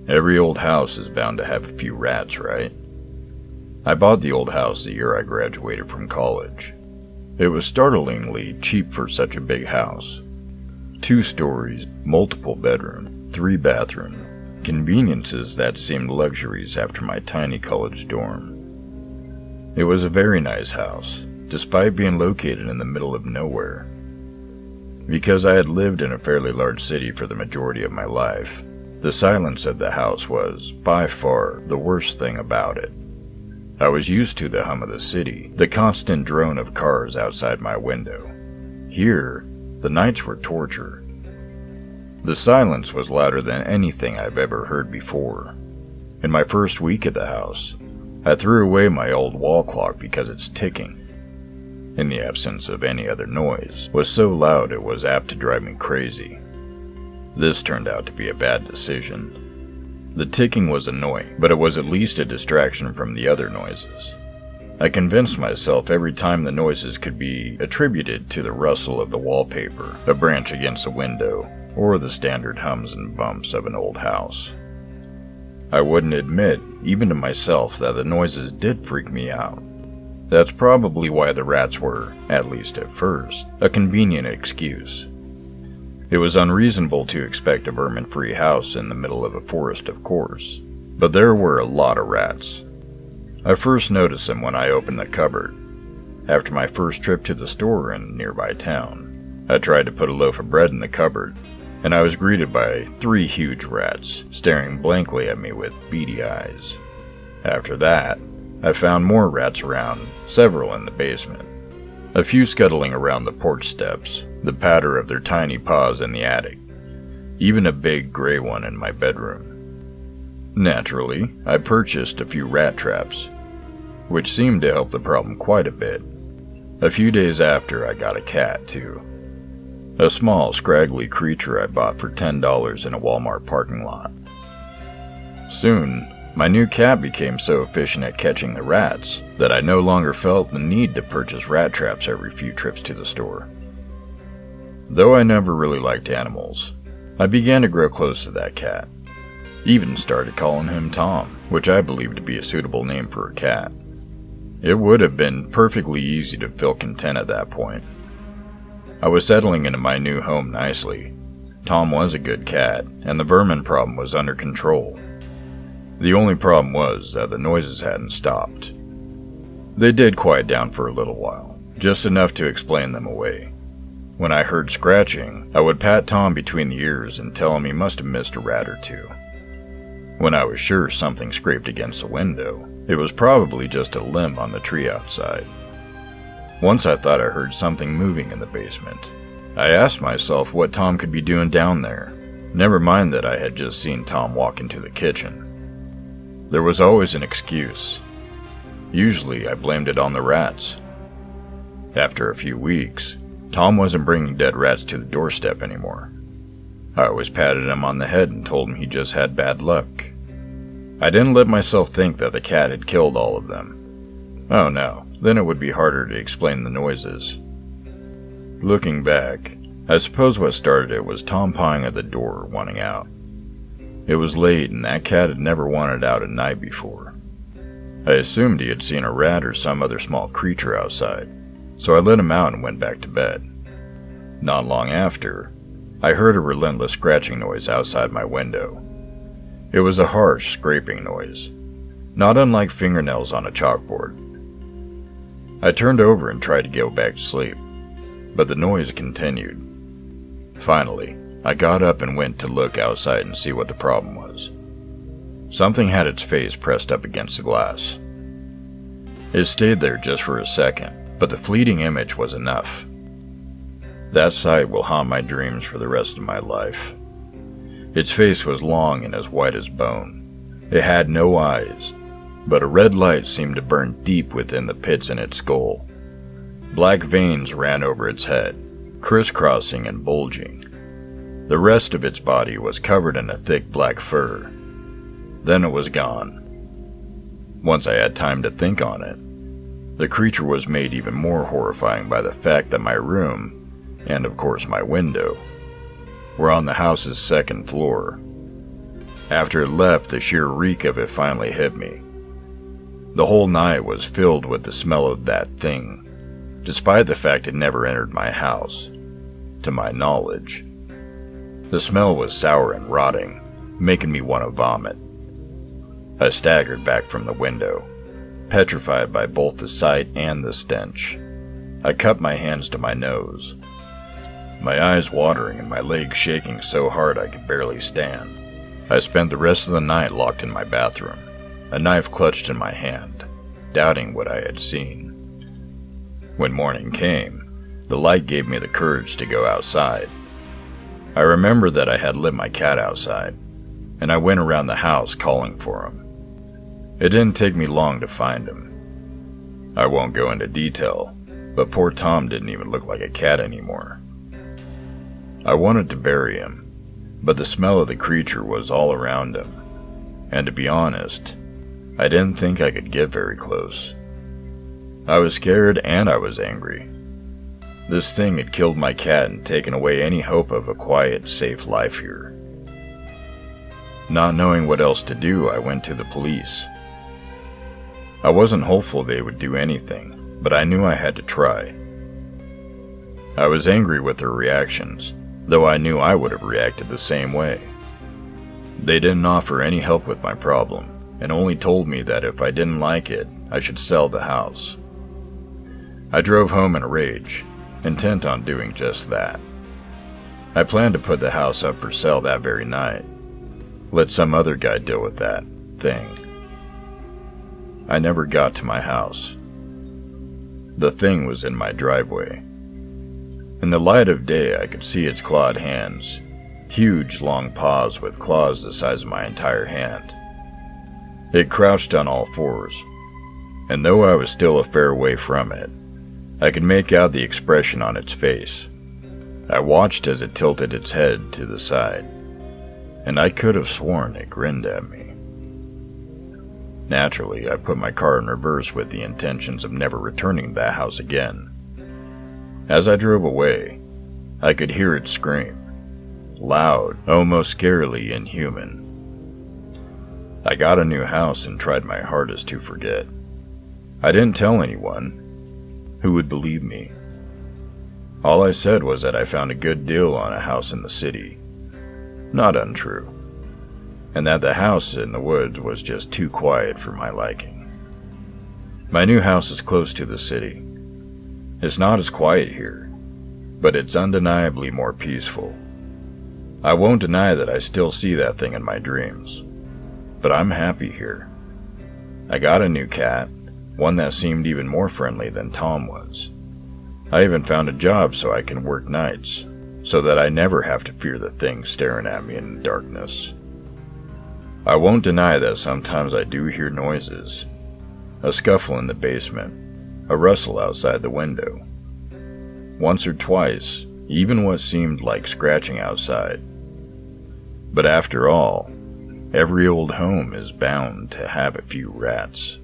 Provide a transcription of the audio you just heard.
Every old house is bound to have a few rats, right? I bought the old house the year I graduated from college. It was startlingly cheap for such a big house. 2 stories, multiple bedroom, 3 bathroom, conveniences that seemed luxuries after my tiny college dorm. It was a very nice house, despite being located in the middle of nowhere. Because I had lived in a fairly large city for the majority of my life, the silence of the house was, by far, the worst thing about it. I was used to the hum of the city, the constant drone of cars outside my window. Here, the nights were torture. The silence was louder than anything I've ever heard before. In my first week at the house, I threw away my old wall clock because its ticking, in the absence of any other noise, was so loud it was apt to drive me crazy. This turned out to be a bad decision. The ticking was annoying, but it was at least a distraction from the other noises. I convinced myself every time the noises could be attributed to the rustle of the wallpaper, a branch against a window, or the standard hums and bumps of an old house. I wouldn't admit, even to myself, that the noises did freak me out. That's probably why the rats were, at least at first, a convenient excuse. It was unreasonable to expect a vermin-free house in the middle of a forest, of course, but there were a lot of rats. I first noticed them when I opened the cupboard. After my first trip to the store in nearby town, I tried to put a loaf of bread in the cupboard, and I was greeted by 3 huge rats, staring blankly at me with beady eyes. After that, I found more rats around, several in the basement. A few scuttling around the porch steps, the patter of their tiny paws in the attic, even a big gray one in my bedroom. Naturally, I purchased a few rat traps, which seemed to help the problem quite a bit. A few days after, I got a cat, too. A small, scraggly creature I bought for $10 in a Walmart parking lot. Soon, my new cat became so efficient at catching the rats that I no longer felt the need to purchase rat traps every few trips to the store. Though I never really liked animals, I began to grow close to that cat. Even started calling him Tom, which I believed to be a suitable name for a cat. It would have been perfectly easy to feel content at that point. I was settling into my new home nicely. Tom was a good cat, and the vermin problem was under control. The only problem was that the noises hadn't stopped. They did quiet down for a little while, just enough to explain them away. When I heard scratching, I would pat Tom between the ears and tell him he must have missed a rat or 2. When I was sure something scraped against the window, it was probably just a limb on the tree outside. Once I thought I heard something moving in the basement. I asked myself what Tom could be doing down there, never mind that I had just seen Tom walk into the kitchen. There was always an excuse. Usually I blamed it on the rats. After a few weeks, Tom wasn't bringing dead rats to the doorstep anymore. I always patted him on the head and told him he just had bad luck. I didn't let myself think that the cat had killed all of them. Oh no, then it would be harder to explain the noises. Looking back, I suppose what started it was Tom pawing at the door, wanting out. It was late and that cat had never wanted out at night before. I assumed he had seen a rat or some other small creature outside, so I let him out and went back to bed. Not long after, I heard a relentless scratching noise outside my window. It was a harsh, scraping noise, not unlike fingernails on a chalkboard. I turned over and tried to go back to sleep, but the noise continued. Finally, I got up and went to look outside and see what the problem was. Something had its face pressed up against the glass. It stayed there just for a second, but the fleeting image was enough. That sight will haunt my dreams for the rest of my life. Its face was long and as white as bone. It had no eyes, but a red light seemed to burn deep within the pits in its skull. Black veins ran over its head, crisscrossing and bulging. The rest of its body was covered in a thick black fur. Then it was gone. Once I had time to think on it, the creature was made even more horrifying by the fact that my room, and of course my window, were on the house's second floor. After it left, the sheer reek of it finally hit me. The whole night was filled with the smell of that thing, despite the fact it never entered my house, to my knowledge. The smell was sour and rotting, making me want to vomit. I staggered back from the window, petrified by both the sight and the stench. I cupped my hands to my nose, my eyes watering and my legs shaking so hard I could barely stand. I spent the rest of the night locked in my bathroom, a knife clutched in my hand, doubting what I had seen. When morning came, the light gave me the courage to go outside. I remember that I had let my cat outside, and I went around the house calling for him. It didn't take me long to find him. I won't go into detail, but poor Tom didn't even look like a cat anymore. I wanted to bury him, but the smell of the creature was all around him, and to be honest, I didn't think I could get very close. I was scared and I was angry. This thing had killed my cat and taken away any hope of a quiet, safe life here. Not knowing what else to do, I went to the police. I wasn't hopeful they would do anything, but I knew I had to try. I was angry with their reactions, though I knew I would have reacted the same way. They didn't offer any help with my problem, and only told me that if I didn't like it, I should sell the house. I drove home in a rage, intent on doing just that. I planned to put the house up for sale that very night. Let some other guy deal with that thing. I never got to my house. The thing was in my driveway. In the light of day, I could see its clawed hands, huge long paws with claws the size of my entire hand. It crouched on all fours, and though I was still a fair way from it, I could make out the expression on its face. I watched as it tilted its head to the side, and I could have sworn it grinned at me. Naturally, I put my car in reverse with the intentions of never returning to that house again. As I drove away, I could hear it scream, loud, almost scarily inhuman. I got a new house and tried my hardest to forget. I didn't tell anyone. Who would believe me? All I said was that I found a good deal on a house in the city. Not untrue. And that the house in the woods was just too quiet for my liking. My new house is close to the city. It's not as quiet here, but it's undeniably more peaceful. I won't deny that I still see that thing in my dreams, but I'm happy here. I got a new cat, one that seemed even more friendly than Tom was. I even found a job so I can work nights, so that I never have to fear the thing staring at me in the darkness. I won't deny that sometimes I do hear noises. A scuffle in the basement, a rustle outside the window. Once or twice, even what seemed like scratching outside. But after all, every old home is bound to have a few rats.